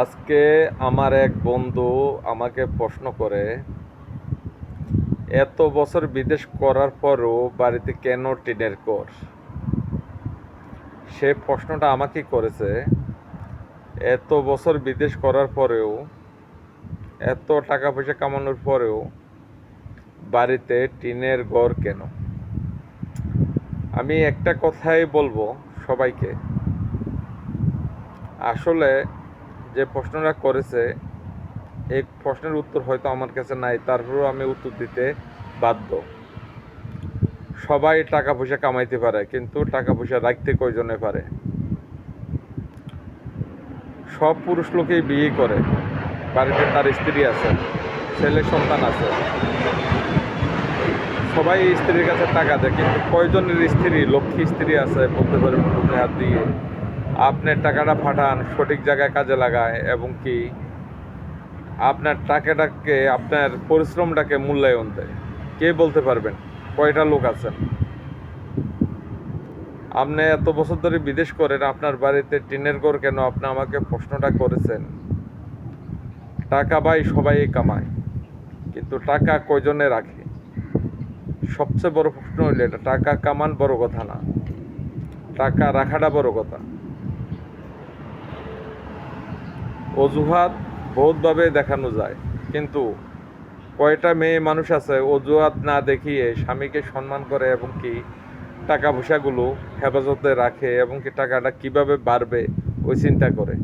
আজকে আমার এক বন্ধু আমাকে প্রশ্ন করে, এত বছর বিদেশ করার পরও বাড়িতে কেন টিনের ঘর? সে প্রশ্নটা আমাকে করেছে। এত বছর বিদেশ করার পরেও, এত টাকা পয়সা কামানোর পরেও বাড়িতে টিনের ঘর কেন? আমি একটা কথাই বলবো সবাইকে, আসলে যে প্রশ্নটা করেছে এই প্রশ্নের উত্তর হয়তো আমার কাছে নাই, তারপরেও আমি উত্তর দিতে বাধ্য। সবাই টাকা পয়সা কামাইতে পারে, কিন্তু টাকা পয়সা রাখতে কয়জনে পারে? সব পুরুষ লোকেই বিয়ে করে, বাড়িতে তার স্ত্রী আছে, ছেলে সন্তান আছে, সবাই স্ত্রীর কাছে টাকা দেয়, কিন্তু কয়জনের স্ত্রী লক্ষ্মী স্ত্রী আছে বলতে পারবেন বুকে হাত দিয়ে? আপনার টাকাটা পাঠান, সঠিক জায়গায় কাজে লাগায়, এবং কি আপনার টাকাটাকে, আপনার পরিশ্রমটাকে মূল্যায়ন দেয়। কে বলতে পারবেন কয়টা লোক আছেন? আপনি এত বছর ধরে বিদেশ করেন, আপনার বাড়িতে টিনের ঘর কেন? আপনি আমাকে প্রশ্নটা করেছেন। টাকা ভাই সবাই কামায়, কিন্তু টাকা কয়জনে রাখে? সবচেয়ে বড় প্রশ্ন হইল এটা। টাকা কামান বড় কথা না, টাকা রাখাটা বড় কথা। অজুহাত বহুতভাবে দেখানো যায়, কিন্তু কয়টা মেয়ে মানুষ আছে অজুহাত না দেখিয়ে স্বামীকে সম্মান করে, এবং কি টাকা পয়সাগুলো হেফাজতে রাখে, এবং কি টাকাটা কিভাবে বাড়বে ওই চিন্তা করে।